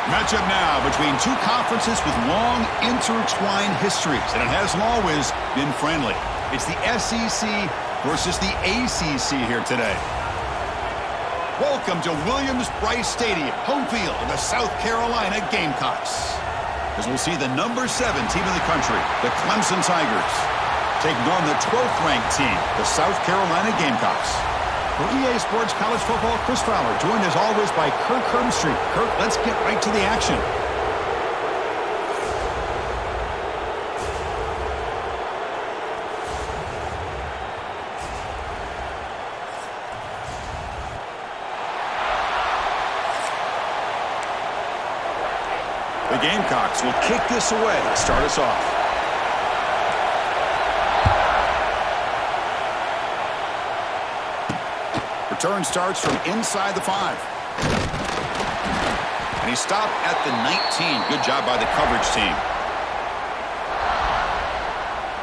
Matchup now between two conferences with long intertwined histories, and it hasn't always been friendly. It's the SEC versus the ACC here today. Welcome to Williams-Brice Stadium, home field of the South Carolina Gamecocks. As we'll see the number 7 team in the country, the Clemson Tigers, taking on the 12th ranked team, the South Carolina Gamecocks. For EA Sports College Football, Chris Fowler, joined as always by Kirk Herbstreit. Kirk, let's get right to the action. The Gamecocks will kick this away to start us off. Return starts from inside the 5. And he stopped at the 19. Good job by the coverage team.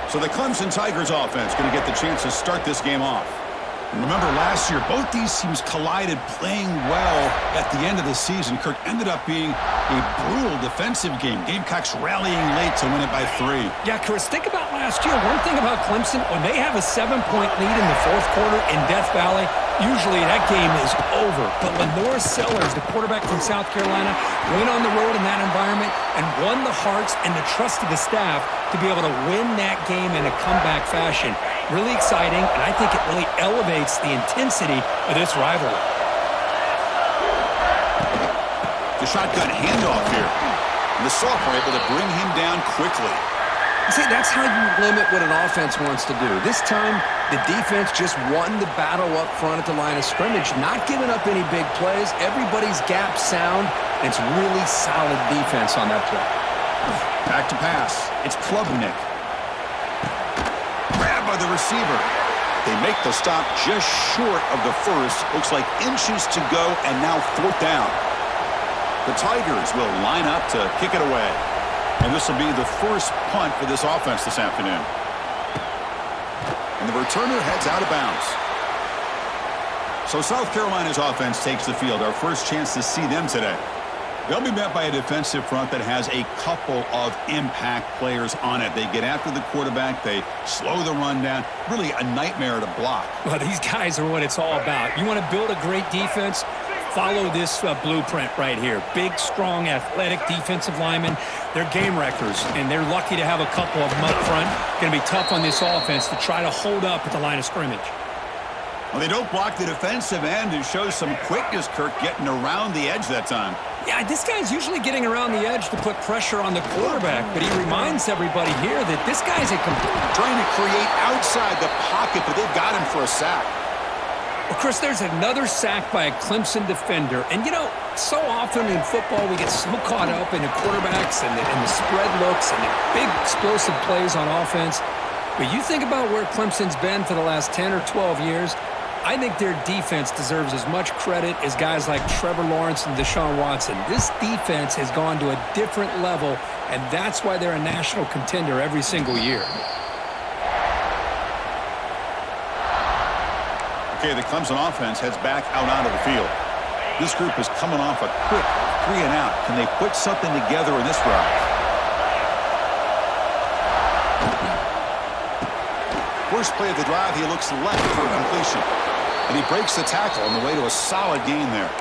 So the Clemson Tigers offense going to get the chance to start this game off. And remember last year, both these teams collided playing well at the end of the season. Kirk ended up being a brutal defensive game. Gamecocks rallying late to win it by 3. Yeah, Chris, think about last year. One thing about Clemson, when they have a 7-point lead in the 4th quarter in Death Valley, usually that game is over. But when Norris Sellers, the quarterback from South Carolina, went on the road in that environment and won the hearts and the trust of the staff to be able to win that game in a comeback fashion. Really exciting, and I think it really elevates the intensity of this rivalry. The shotgun handoff here. And the sophomore able to bring him down quickly. See, that's how you limit what an offense wants to do. This time, the defense just won the battle up front at the line of scrimmage, not giving up any big plays. Everybody's gap sound, and it's really solid defense on that play. Back to pass. It's Klubnik. Grabbed by the receiver. They make the stop just short of the first. Looks like inches to go, and now 4th down. The Tigers will line up to kick it away. And this will be the first punt for this offense this afternoon. And the returner heads out of bounds. So South Carolina's offense takes the field. Our first chance to see them today. They'll be met by a defensive front that has a couple of impact players on it. They get after the quarterback. They slow the run down. Really a nightmare to block. Well, these guys are what it's all about. You want to build a great defense? Follow this blueprint right here. Big, strong, athletic defensive linemen. They're game wreckers, and they're lucky to have a couple of them up front. Going to be tough on this offense to try to hold up at the line of scrimmage. Well, they don't block the defensive end. It shows some quickness, Kirk, getting around the edge that time. Yeah, this guy's usually getting around the edge to put pressure on the quarterback, but he reminds everybody here that this guy's trying to create outside the pocket, but they've got him for a sack. Well, Chris, there's another sack by a Clemson defender. And, you know, so often in football we get so caught up in the quarterbacks and the spread looks and the big explosive plays on offense. But you think about where Clemson's been for the last 10 or 12 years, I think their defense deserves as much credit as guys like Trevor Lawrence and Deshaun Watson. This defense has gone to a different level, and that's why they're a national contender every single year. Okay, the Clemson offense heads back out onto the field. This group is coming off a quick 3 and out. Can they put something together in this drive? First play of the drive, he looks left for completion. And he breaks the tackle on the way to a solid gain there.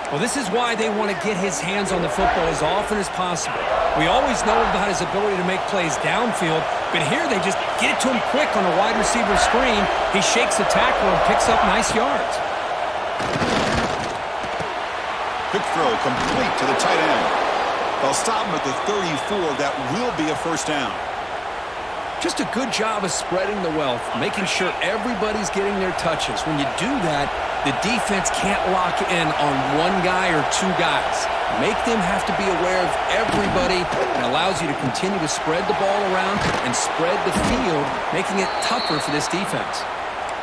Well, this is why they want to get his hands on the football as often as possible. We always know about his ability to make plays downfield, but here they just get it to him quick on a wide receiver screen. He shakes the tackle and picks up nice yards. Quick throw complete to the tight end. They'll stop him at the 34. That will be a first down. Just a good job of spreading the wealth, making sure everybody's getting their touches. When you do that, the defense can't lock in on one guy or 2 guys. Make them have to be aware of everybody, and allows you to continue to spread the ball around and spread the field, making it tougher for this defense.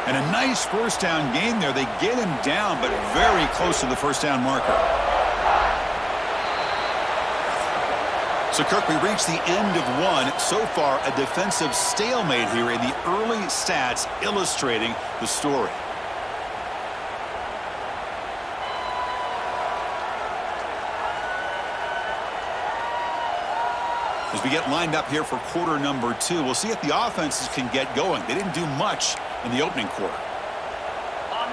And a nice first down gain there. They get him down, but very close to the first down marker. So, Kirk, we reached the end of one. So far, a defensive stalemate here in the early stats illustrating the story. As we get lined up here for quarter number 2, we'll see if the offenses can get going. They didn't do much in the opening quarter.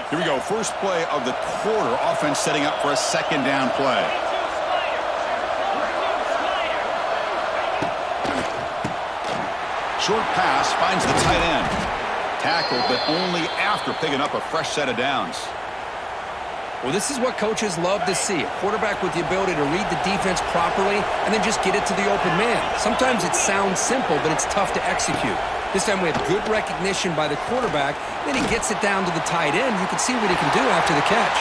Here we go. First play of the quarter. Offense setting up for a second down play. Short pass finds the tight end. Tackled, but only after picking up a fresh set of downs. Well, this is what coaches love to see. A quarterback with the ability to read the defense properly and then just get it to the open man. Sometimes it sounds simple, but it's tough to execute. This time we have good recognition by the quarterback. Then he gets it down to the tight end. You can see what he can do after the catch.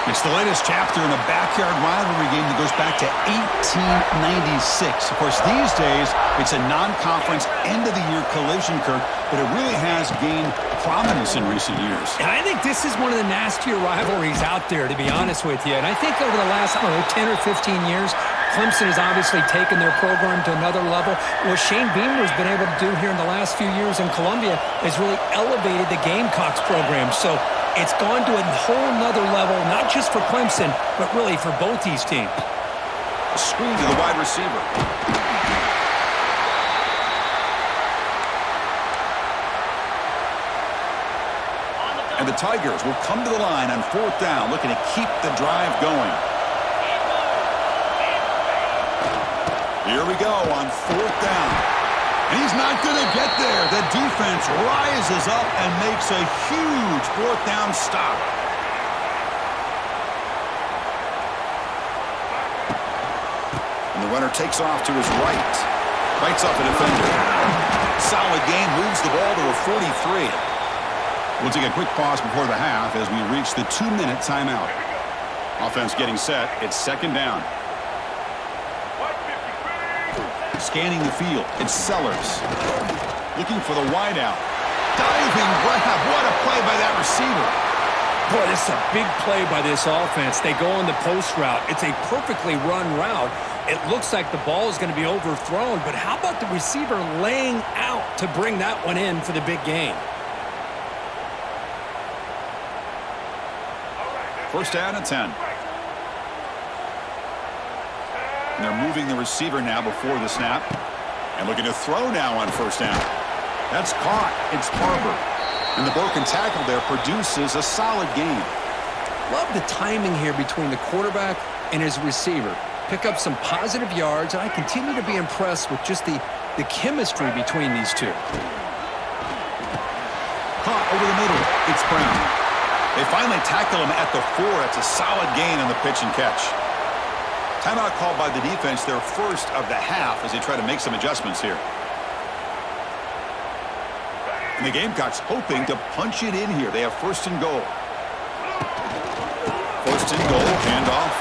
It's the latest chapter in a backyard rivalry game that goes back to 1896. Of course, these days, it's a non-conference end-of-the-year collision, Kirk, but it really has gained prominence in recent years. And I think this is one of the nastier rivalries out there, to be honest with you. And I think over the last, 10 or 15 years, Clemson has obviously taken their program to another level. What Shane Beamer has been able to do here in the last few years in Columbia has really elevated the Gamecocks program. So it's gone to a whole nother level, not just for Clemson, but really for both these teams. A screen to the wide receiver. And the Tigers will come to the line on fourth down, looking to keep the drive going. Here we go on fourth down. And he's not going to get there. The defense rises up and makes a huge fourth down stop. And the runner takes off to his right. Fights off a defender. Solid gain, moves the ball to a 43. We'll take a quick pause before the half as we reach the 2-minute timeout. Offense getting set. It's second down. Scanning the field. It's Sellers. Looking for the wideout. Diving grab. What a play by that receiver. Boy, this is a big play by this offense. They go on the post route. It's a perfectly run route. It looks like the ball is going to be overthrown, but how about the receiver laying out to bring that one in for the big gain? First down and 10. And they're moving the receiver now before the snap. And looking to throw now on first down. That's caught. It's Barber. And the broken tackle there produces a solid gain. Love the timing here between the quarterback and his receiver. Pick up some positive yards, and I continue to be impressed with just the chemistry between these two. Caught over the middle. It's Brown. They finally tackle him at the 4. It's a solid gain on the pitch and catch. Timeout called by the defense, their first of the half, as they try to make some adjustments here. And the Gamecocks hoping to punch it in here. They have first and goal. First and goal, handoff.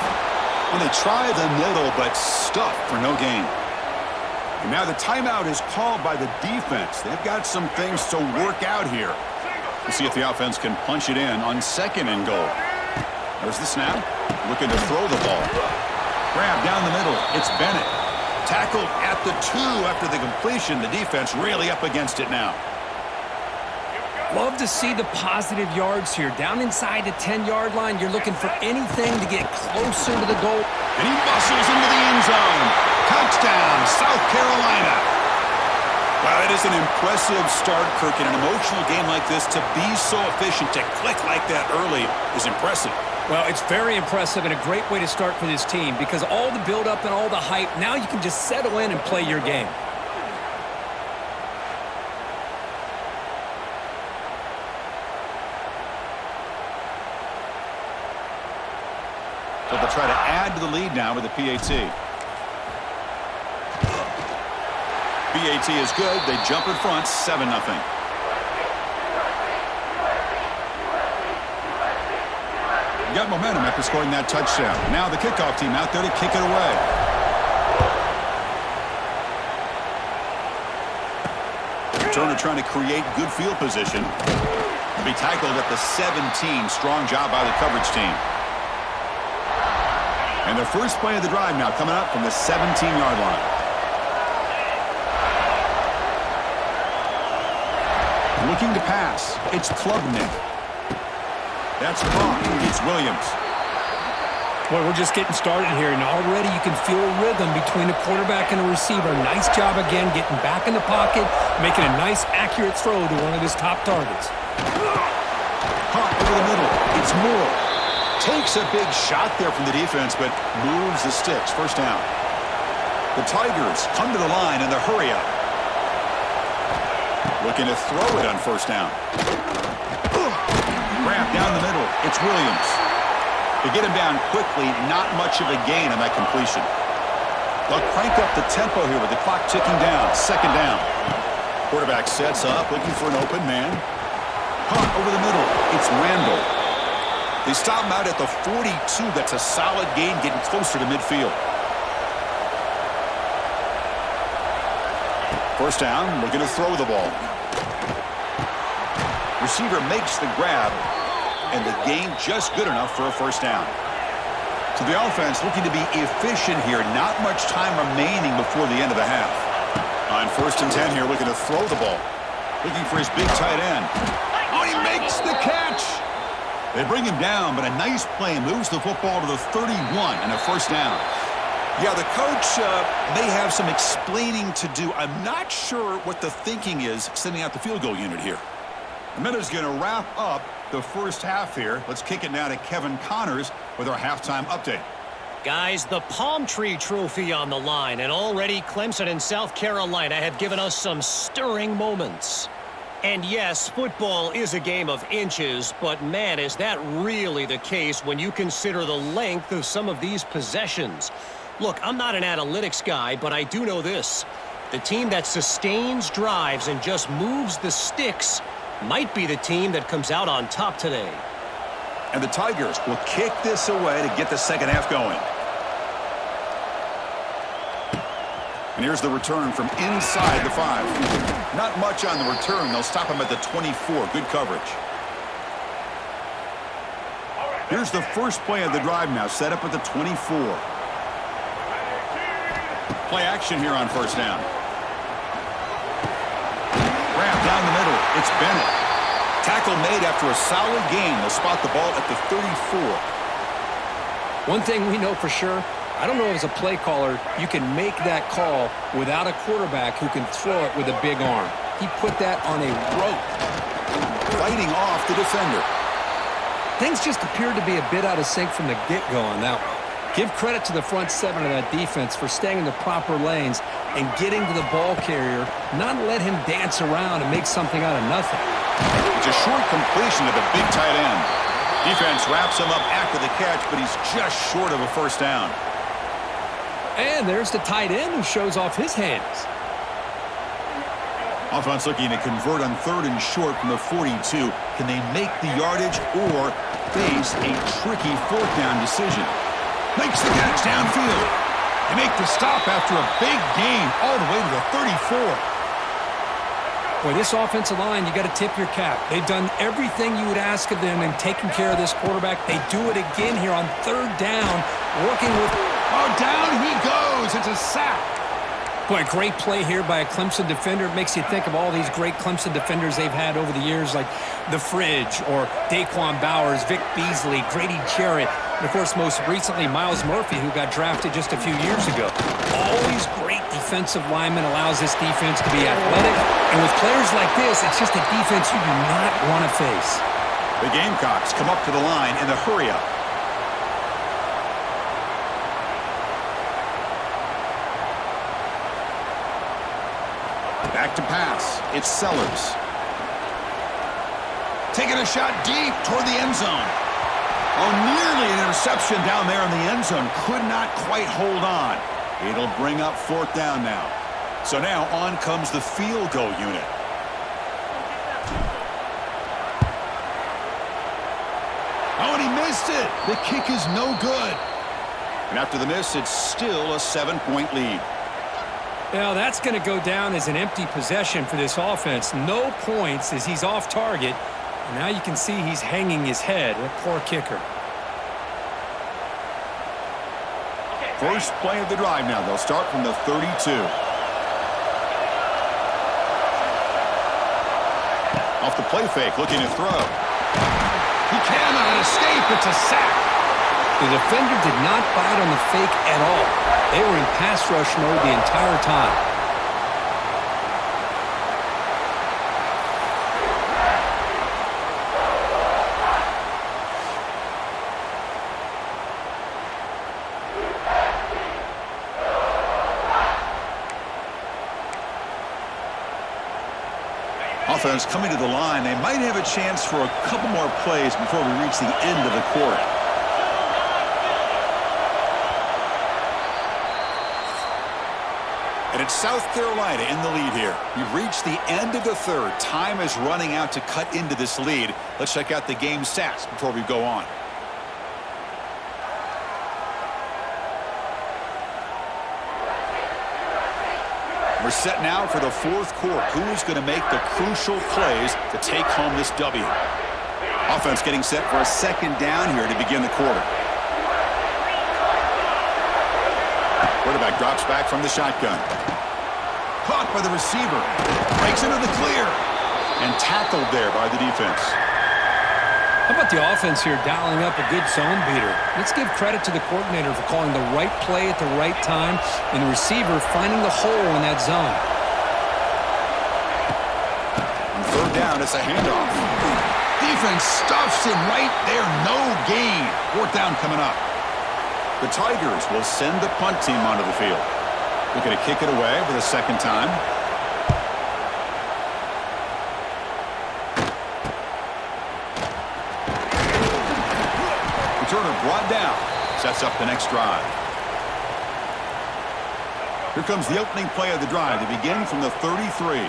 And they try the middle, but stuffed for no gain. And now the timeout is called by the defense. They've got some things to work out here. We'll see if the offense can punch it in on second and goal. There's the snap. Looking to throw the ball. Grab down the middle. It's Bennett. Tackled at the 2 after the completion. The defense really up against it now. Love to see the positive yards here. Down inside the 10-yard line, you're looking for anything to get closer to the goal. And he muscles into the end zone. Touchdown, South Carolina. Wow, it is an impressive start, Kirk. In an emotional game like this, to be so efficient, to click like that early is impressive. Well, it's very impressive and a great way to start for this team because all the build-up and all the hype, now you can just settle in and play your game. So they'll try to add to the lead now with the PAT. PAT is good. They jump in front, 7-0. Got momentum after scoring that touchdown. Now the kickoff team out there to kick it away. Turner trying to create good field position. Be tackled at the 17. Strong job by the coverage team. And the first play of the drive now coming up from the 17-yard line. Looking to pass. It's Klubnik. That's caught. It's Williams. Well, we're just getting started here, and already you can feel a rhythm between the quarterback and the receiver. Nice job again getting back in the pocket, making a nice, accurate throw to one of his top targets. Caught over the middle. It's Moore. Takes a big shot there from the defense, but moves the sticks. First down. The Tigers come to the line in the hurry-up. Looking to throw it on first down. Wrap down the middle. It's Williams. To get him down quickly, not much of a gain on that completion. They'll crank up the tempo here with the clock ticking down. Second down. Quarterback sets up, looking for an open man. Caught over the middle. It's Randall. They stop him out at the 42. That's a solid gain, getting closer to midfield. First down, looking to throw the ball. Receiver makes the grab, and the gain just good enough for a first down. So the offense looking to be efficient here. Not much time remaining before the end of the half. On 1st and 10 here, looking to throw the ball. Looking for his big tight end. Oh, he makes the catch! They bring him down, but a nice play moves the football to the 31 and a first down. Yeah, the coach may have some explaining to do. I'm not sure what the thinking is sending out the field goal unit here. The minute's going to wrap up the first half here. Let's kick it now to Kevin Connors with our halftime update. Guys, the Palm Tree Trophy on the line, and already Clemson and South Carolina have given us some stirring moments. And yes, football is a game of inches, but man, is that really the case when you consider the length of some of these possessions. Look, I'm not an analytics guy, but I do know this. The team that sustains drives and just moves the sticks might be the team that comes out on top today. And the Tigers will kick this away to get the second half going. And here's the return from inside the 5. Not much on the return. They'll stop him at the 24. Good coverage. Here's the first play of the drive now, set up at the 24. Play action here on first down. Wrap down the middle. It's Bennett. Tackle made after a solid gain. They'll spot the ball at the 34. One thing we know for sure, I don't know as a play caller, you can make that call without a quarterback who can throw it with a big arm. He put that on a rope. Fighting off the defender. Things just appeared to be a bit out of sync from the get-go on that one. Give credit to the front 7 of that defense for staying in the proper lanes and getting to the ball carrier, not let him dance around and make something out of nothing. It's a short completion to the big tight end. Defense wraps him up after the catch, but he's just short of a first down. And there's the tight end who shows off his hands. Offense looking to convert on 3rd and short from the 42. Can they make the yardage or face a tricky 4th down decision? Makes the catch downfield. They make the stop after a big gain all the way to the 34. Boy, this offensive line, you got to tip your cap. They've done everything you would ask of them in taking care of this quarterback. They do it again here on 3rd down, working with... Oh, down he goes. It's a sack. Boy, great play here by a Clemson defender. It makes you think of all these great Clemson defenders they've had over the years, like The Fridge or Daquan Bowers, Vic Beasley, Grady Jarrett, and, of course, most recently, Miles Murphy, who got drafted just a few years ago. Always great defensive lineman allows this defense to be athletic. And with players like this, it's just a defense you do not want to face. The Gamecocks come up to the line in the hurry-up. Back to pass. It's Sellers. Taking a shot deep toward the end zone. Oh, nearly an interception down there in the end zone. Could not quite hold on. It'll bring up 4th down now. So now on comes the field goal unit. Oh, and he missed it. The kick is no good. And after the miss, it's still a 7-point lead. Now, that's going to go down as an empty possession for this offense. No points as he's off target. And now you can see he's hanging his head. What a poor kicker. First play of the drive now. They'll start from the 32. Off the play fake, looking to throw. He cannot escape. It's a sack. The defender did not bite on the fake at all. They were in pass rush mode the entire time. Offense coming to the line. They might have a chance for a couple more plays before we reach the end of the quarter. And it's South Carolina in the lead here. We've reached the end of the third. Time is running out to cut into this lead. Let's check out the game stats before we go on. We're set now for the fourth quarter. Who's going to make the crucial plays to take home this W? Offense getting set for a second down here to begin the quarter. Quarterback drops back from the shotgun. Caught by the receiver. Breaks into the clear. And tackled there by the defense. How about the offense here dialing up a good zone beater? Let's give credit to the coordinator for calling the right play at the right time and the receiver finding the hole in that zone. On third down, it's a handoff. Defense stuffs him right there. No gain. Fourth down coming up. The Tigers will send the punt team onto the field. Looking to kick it away for the second time. Returner brought down. Sets up the next drive. Here comes the opening play of the drive to begin from the 33.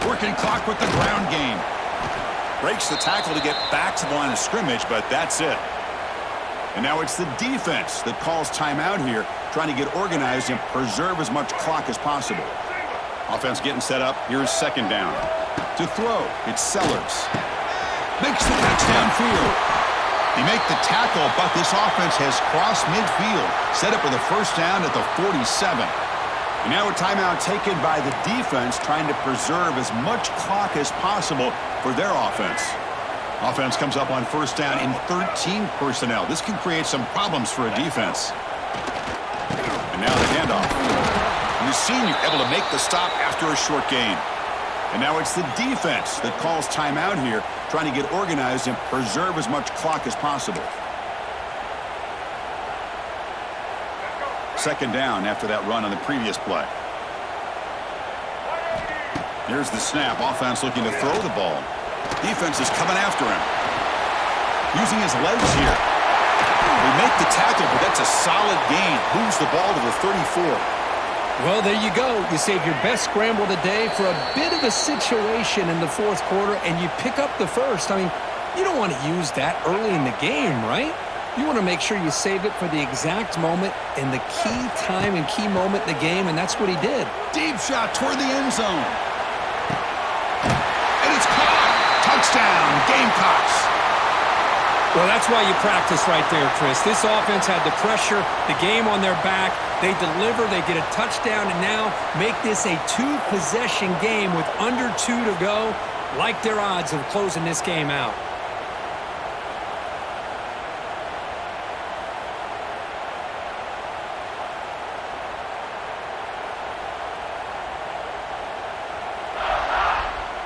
Working clock with the ground game. Breaks the tackle to get back to the line of scrimmage, but that's it. And now it's the defense that calls timeout here, trying to get organized and preserve as much clock as possible. Offense getting set up. Here's second down. To throw, it's Sellers. Makes the catch downfield. They make the tackle, but this offense has crossed midfield. Set up with a first down at the 47. And now a timeout taken by the defense, trying to preserve as much clock as possible for their offense. Offense comes up on first down in 13 personnel. This can create some problems for a defense. And now the handoff. And the senior able to make the stop after a short gain. And now it's the defense that calls timeout here, trying to get organized and preserve as much clock as possible. Second down after that run on the previous play. Here's the snap. Offense looking to throw the ball. Defense is coming after him. Using his legs here. They make the tackle, but that's a solid gain. Moves the ball to the 34. Well, there you go. You save your best scramble today for a bit of a situation in the fourth quarter, and you pick up the first. I mean, you don't want to use that early in the game, right? You want to make sure you save it for the exact moment and the key time and key moment in the game, and that's what he did. Deep shot toward the end zone. And it's caught. Touchdown, Gamecocks. Well, that's why you practice right there, Chris. This offense had the pressure, the game on their back. They deliver, they get a touchdown, and now make this a two-possession game with under 2 to go. Like their odds of closing this game out.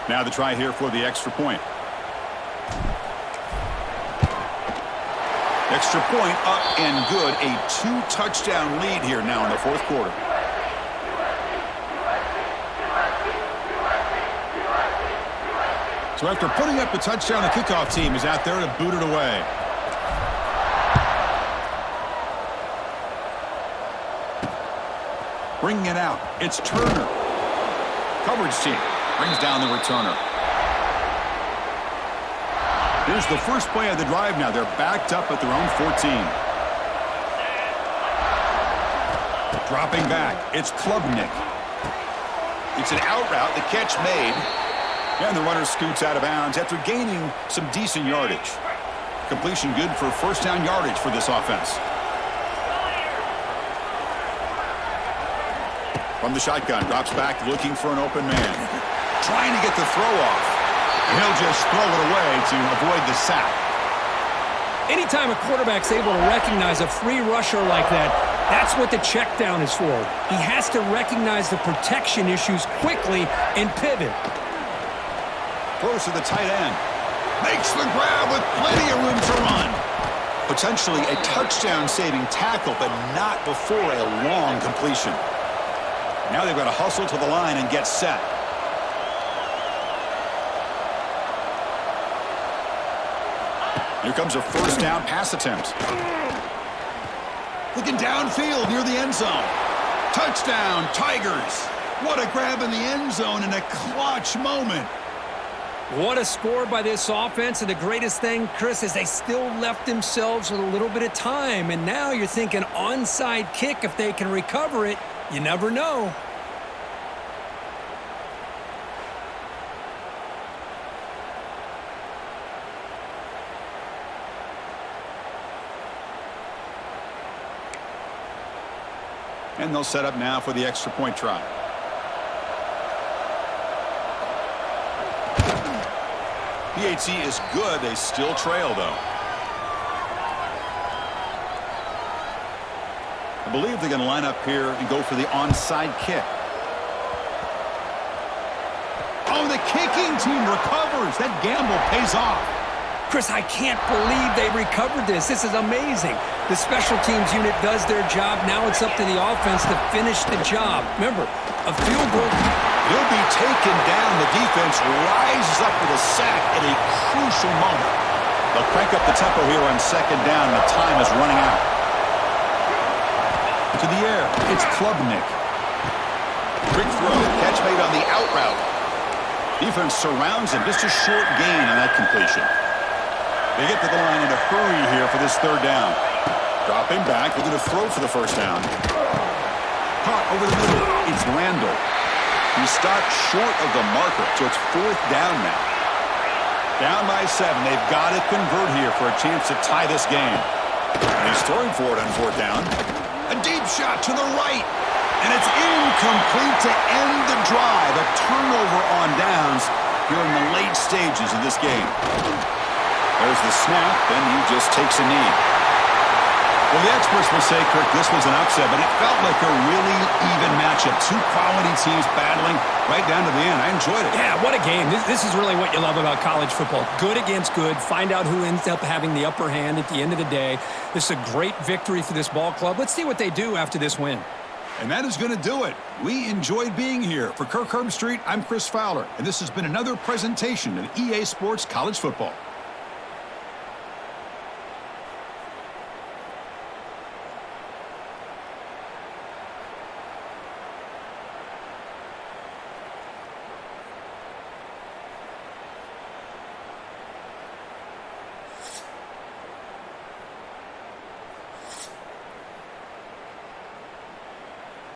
Now the try here for the extra point. Extra point up and good. A 2-touchdown lead here now in the fourth quarter. So after putting up a touchdown, the kickoff team is out there to boot it away. Bringing it out. It's Turner. Coverage team brings down the returner. Here's the first play of the drive now. They're backed up at their own 14. Dropping back. It's Klubnik. It's an out route. The catch made. And the runner scoots out of bounds after gaining some decent yardage. Completion good for first down yardage for this offense. From the shotgun, drops back looking for an open man. Trying to get the throw off. He'll just throw it away to avoid the sack. Anytime a quarterback's able to recognize a free rusher like that, that's what the check down is for. He has to recognize the protection issues quickly and pivot. Throws to the tight end. Makes the grab with plenty of room to run. Potentially a touchdown-saving tackle, but not before a long completion. Now they've got to hustle to the line and get set. Here comes a first down pass attempt. Looking downfield near the end zone. Touchdown, Tigers. What a grab in the end zone in a clutch moment. What a score by this offense, and the greatest thing, Chris, is they still left themselves with a little bit of time, and now you're thinking onside kick if they can recover it. You never know. And they'll set up now for the extra point try. PAT is good. They still trail, though. I believe they're going to line up here and go for the onside kick. Oh, the kicking team recovers. That gamble pays off. Chris, I can't believe they recovered this. This is amazing. The special teams unit does their job. Now it's up to the offense to finish the job. Remember, a field goal. He'll be taken down. The defense rises up with a sack at a crucial moment. They'll crank up the tempo here on second down. The time is running out. To the air, it's Klubnik. Quick throw, catch made on the out route. Defense surrounds him. Just a short gain on that completion. They get to the line in a hurry here for this third down. Dropping back, they're going to throw for the first down. Caught over the middle, it's Randall. He stopped short of the marker, so it's fourth down now. Down by 7, they've got to convert here for a chance to tie this game. And he's throwing for it on fourth down. A deep shot to the right, and it's incomplete to end the drive. A turnover on downs here in the late stages of this game. There's the snap, and he just takes a knee. Well, the experts will say, Kirk, this was an upset, but it felt like a really even matchup. Two quality teams battling right down to the end. I enjoyed it. Yeah, what a game. This is really what you love about college football. Good against good. Find out who ends up having the upper hand at the end of the day. This is a great victory for this ball club. Let's see what they do after this win. And that is going to do it. We enjoyed being here. For Kirk Herbstreit, I'm Chris Fowler, and this has been another presentation of EA Sports College Football.